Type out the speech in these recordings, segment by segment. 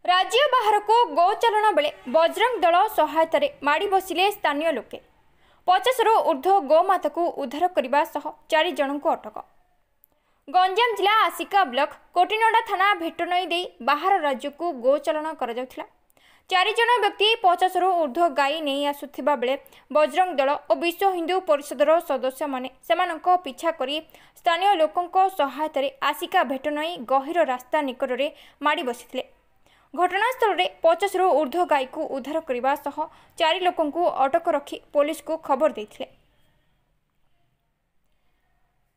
राज्य बाहर को गोचालन बेले बजरंग दल सहायतार माड़ी बसिले स्थानीय लोके 50 रु ऊर्ध्व गोमाता को उद्धार करने सह 4 जन को अटक। गंजाम जिला आसिका ब्लॉक कोटिनडा थाना भेटनई दे बाहर राज्य को गोचालन कर 4 जन व्यक्ति 50 रु ऊर्ध्व गाई नहीं आसुथिबा बेले बजरंग दल और विश्व हिंदू परिषदर सदस्य माने सेमानंको पिछा करी स्थानीय लोकंको सहायतार आसिका भेटनई गहिर रास्ता निकट में माड़ी बसिथिले। घटनास्थल में 50 रु ऊर्ध्व गाई को उद्धार करने सह 4 लोकों को अटक रखी पुलिस को खबर देथिले।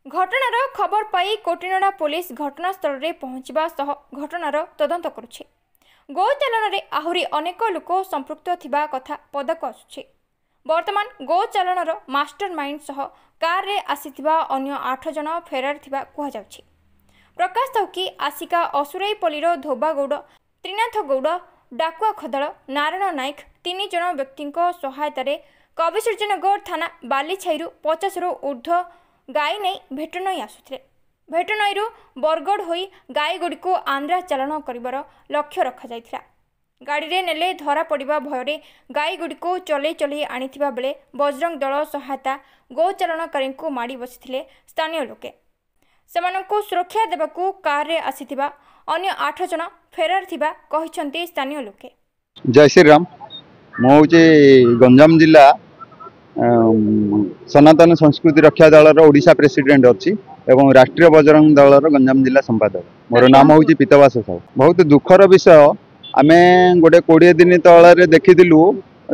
घटनार खबर पाई कोटिनडा पुलिस घटनास्थल में पहुंचवा सह घटनार तदंत करुछि। गोचालन में आहुरी अनेक लोक संपृक्त थिबा कथा पदक आसुछि। वर्तमान गोचालनर मास्टर माइंड सह कार रे आसीथिबा अन्य 8 जन फेरार थिबा कुहा जाउछि। प्रकाश थाउकी आसिका असुराईपल्लीर धोबागौड़ त्रिनाथ गौड़ डाकुआ खदाल नारायण नायक 3 जन व्यक्ति सहायतार कविसूर्यनगर थाना बालीछाई 50 रु ऊर्ध्व गाई नहीं भेटनई आसुथिले। भेटनईरू बरगढ़ होई गाई गुड़ी को आंध्रा चालाण कर लक्ष्य रखा जाइथिला। गाड़ी रे नेले धरा पड़िबा भୟରେ गाई गुड़ी को चले चले आनिथिबा बेले बजरंग दल सहायता गोचालनकारी को माड़ी बसिथिले स्थानीय लोके। सेमानंको सुरक्षा देबाकू कार रे आसीथिबा अन्य 8 जन फेरार थिबा कहिसंती स्थानीय लोके। जय श्री राम। मो गंजाम जिला सनातन संस्कृति रक्षा दल ओडिशा प्रेसिडेंट अच्छी एवं राष्ट्रीय बजरंग दल गंजाम जिला संपादक। मोर नाम हूँ पीतवास साहू। बहुत दुखर विषय आम गोटे 20 दिन तल देखीलु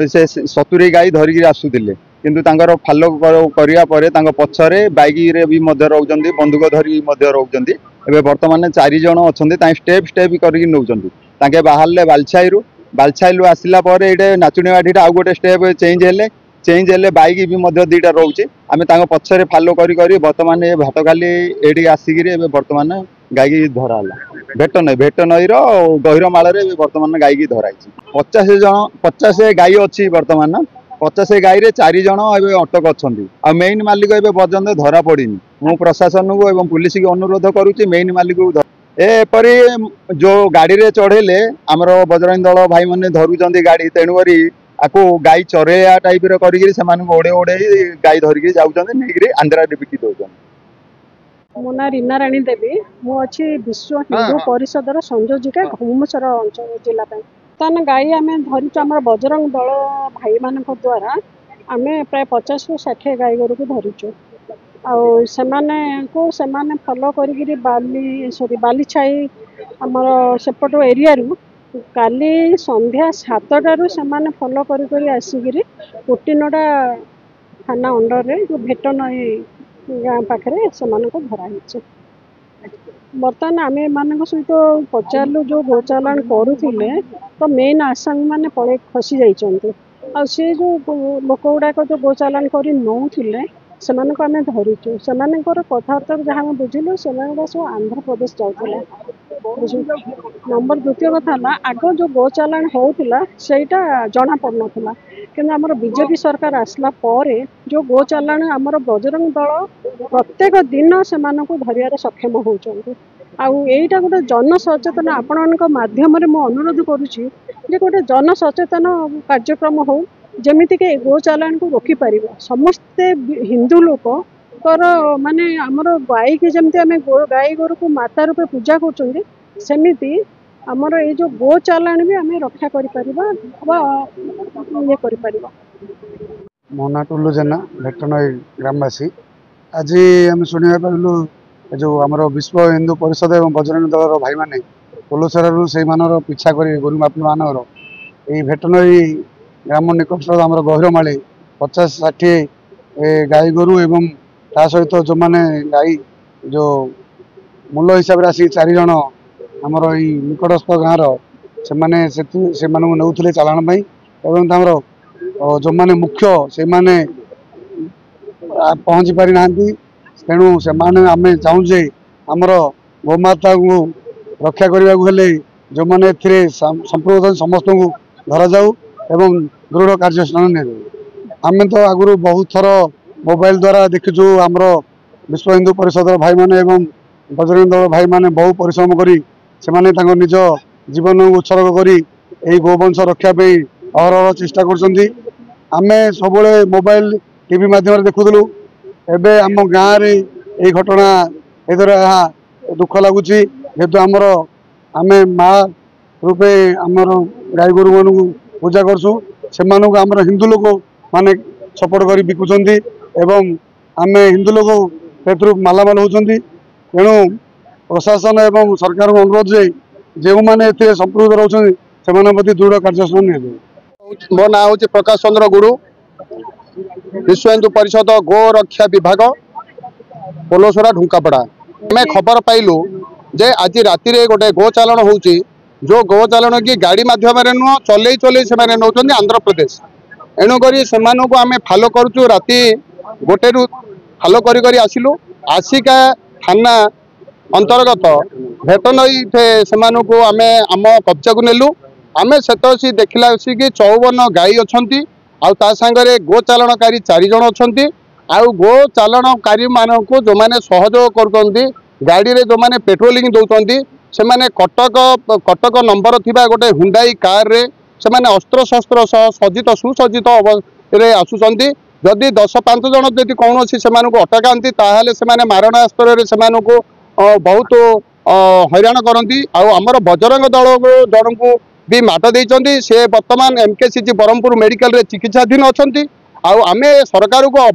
से 70 गाई धरिकी आसुले किंतु तांकर फालो करिया परे तांको पछरे बाइक रे भी मध्य रहउचंदी बंदूक धरी मध्य रहउचंदी। एबे वर्तमान 4 जन अछंदी तां स्टेप स्टेप करके नउचंदी। तांके बाहरले बालछाईरू आसिला परे एटे नाचुणीवाडीटा आ गोटे स्टेप चेंज हेले बाइक भी मध्य 2टा रहउची। आमे तांको पछरे फालो करी करी वर्तमान ए भातकाली एडी आसिकिरी एबे वर्तमान गाई धराला। भेटनई रो गहिर माଳରେ वर्तमान गाई की धराइची। 50 गाई अच्छी वर्तमान 50 गाई रे 4 जन एबे अटक अछंदी। आ मेन मालिक एबे पर्यंत धरा पड़िनी। मु प्रशासन को एवं पुलिस की अनुरोध करूची मेन मालिक को एपरी जो गाड़ी रे चढ़ेले आमर बजरंग दल भाई माने धरुचंदी गाड़ी तेणुकरी आपको गाई चरेया टाइप रे करिगिरी सेमान ओडे ओडे गाई धरिकी जाउचंदी नेगिरी आंध्रा रे बिकी दोचंदी। मो ना रीना राणी देवी। मु अच्छी विश्व हिंदू परिषदर संयोजिका घुमुसर अंचल जिला तान गाई आम धरीचु आम बजरंग दल भाई मान द्वारा आम प्राय 50 रु 60 गाई गोरु को धरीचु। आने फॉलो करी बालीछाई आमर सेपट एरिया काली संध्या 7टारू से फॉलो करी आसिक कोटिनडा थाना अंडर रे जो भेटनई गाँ पाखे से धराही। बर्तमान आम मान सहित पचारू जो गोचालान करुले तो मेन आसामी मैंने पड़े खसी जाइए। सी जो लोक गुड़ाक जो गोचालान कर नौले से आम धरीचु से कथबार्ता जहाँ बुझिलु से सब आंध्र प्रदेश जाऊला। नंबर द्वितीय कथा ना आग जो गोचालान होता सेटा जना पड़ना कि आमर बीजेपी सरकार आसला परे जो गोचालान आमर बजरंग दल प्रत्येक दिन से धरियार सक्षम होती। आईटा गोटे जनसचेतन आपण माध्यम अनुरोध करुच्ची गोटे जनसचेतन कार्यक्रम हो जमीती कि गोचालान को रोकी पार समस्ते हिंदू लोक माने आमर गाई की जमती आम गाई गोरु को माता रूपे पूजा कर सेमिति आमर ये जो गोचालान भी आम रक्षा कर। मो ना टुल्लू जेना भेटनई ग्रामवासी। आज आम शुणा पाइलु जो आमर विश्व हिंदू परिषद एवं बजरंग दल भाई माने पोलोसरारू से पिछा कर गोरु मापी मानवर ये भेटनई ग्राम निकट आमर गहिरमाली 50-60 गाई गोरु एवं ता सहित जो मैंने गाई जो मूल हिसाब से आसिक 4 जन आमर ये निकटस्थ गाँव से नौले चालाण एवं जो मैंने मुख्य से माने पहुँची पारि ना तेणु से आम चाहूजे आमर गोमाता को रक्षा करने को हेले जो मैंने संप्रदाय समस्त को धरा जाऊ एवं दृढ़ कार्यानुष्ठान आम तो आगु बहुत थर मोबाइल द्वारा देखीचु आमर विश्व हिंदू परिषद भाई माने एवं बजरंग दल भाई माने बहु परिश्रम करी से निज जीवन उत्सर्ग करी गोवंश रक्षा अहरह चेष्टा कर सब मोबाइल टीवी माध्यम देखुलु एवं आम गाँव में घटना दुख लगुच जेहेतु आमर आम माँ रूपे आमर गाई गोरु मान पूजा करसु से आमर हिंदू लोक माने सपोर्ट कर बिकुंट एवं आम हिंदू लोक से मालामाल होती तेणु प्रशासन एवं सरकार को अनुरोध जे जो मैंने संपृक्त रोचे से प्रति दृढ़ कार्यानुष्ठान नि मो ना हूँ प्रकाश चंद्र गुरु विश्व हिंदू परिषद गो रक्षा विभाग पोलोसरा ढुंकापड़ा आम खबर पाइलु जे आज राति गोटे गो चालाण हो जो गो चालाण की गाड़ी मध्यम नुह चलई चलई से नौ आंध्र प्रदेश एणुक से आम फॉलो करुचु राति गोटे फॉलो करी आसिलु आसिका थाना अंतर्गत भेट नई से आम कब्जा को नेलु आम से देखला कि 54 गाई अच्छा सांगे गो चालाणकारी 4 जन अच्छा आउ गो चालाणकारी मानक जो मैंने सहयोग कर गाड़ी रे जो मैंने पेट्रोलिंग दौरान से मैंने कटक नंबर थिबा गोटे हुंडाई कार रे से मैंने अस्त्र शस्त्र सज्जित सुसज्जित आसुचंती जदि 10-5 जन जदि कौन से अटकाती ताहले से मारणास्त्र से बहुत हैरान करती आमर बजरंग दल जन को भी माट देइचंती से वर्तमान एमकेसीजी ब्रह्मपुर मेडिकल रे चिकित्साधीन अच्छी आम सरकार को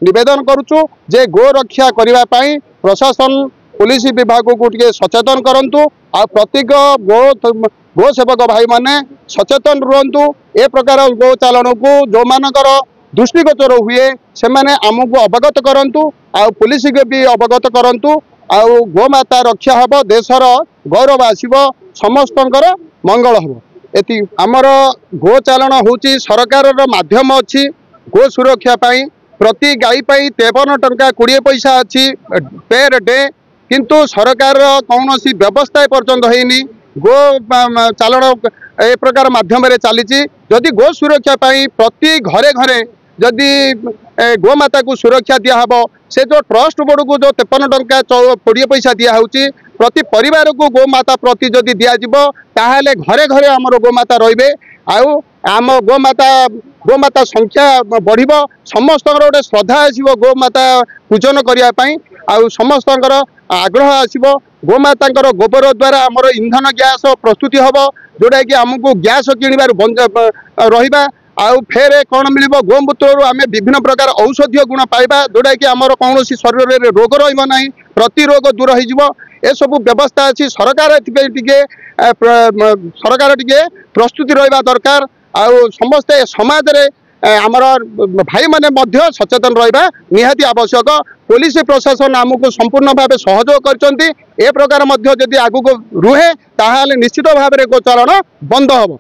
निवेदन करुचु जे गो रक्षा करने प्रशासन पुलिस विभाग को टे सचेतन करंतु आ प्रत्येक गो सेवक भाई माने सचेतन रुहतु ए प्रकार गो चालन को जो मानकर दृष्टिगोचर हुए से माने आमको अवगत करंतु आ पुलिस के भी अवगत करंतु आ गोमाता रक्षा हब देशर गौरव आसीबो समस्तंकर मंगल हम एति आमर गो चालाण होची सरकार माध्यम अच्छी गो सुरक्षा पाई प्रति गाई पाई 53 टंका 20 पैसा अच्छी पेर डे किंतु सरकार कौन सी व्यवस्था पर्यंत होनी गो चालाण ए प्रकार माध्यम चली जदि गो सुरक्षा पाई प्रति घरे घरे जदि गोमाता को सुरक्षा दिहब से जो ट्रस्ट बोर्ड को जो 53 टंका 20 पैसा दिहूँ प्रति परिवार को गोमाता प्रति जदि दिज्व ताहले घरे घरे आमर गोमाता रे आम गोमाता संख्या बढ़ समस्त गोटे श्रद्धा आसो गोमाता पूजन करने समस्त आग्रह आसो गोमाता गोबर द्वारा आमर इंधन गैस प्रस्तुति हम जोटा कि आमको गैस किणवार रहा आउ फेरे कौन मिल गोमूत्र आम विभिन्न प्रकार औषधीय गुण पाइबा जोटा कि आमर कौन शरीर में रोग रहा प्रतिरोग दूर हो सब व्यवस्था अच्छी सरकार सरकार टे प्रस्तुति रहा दरकार आउ समस्ते समाज रे आमर भाई माने सचेतन रहा निहाती आवश्यक पुलिस प्रशासन आमको संपूर्ण भाव सहयोग कर प्रकार जदि आगु रुहे ताहाले निश्चित भाव गो चालाण बंद हम।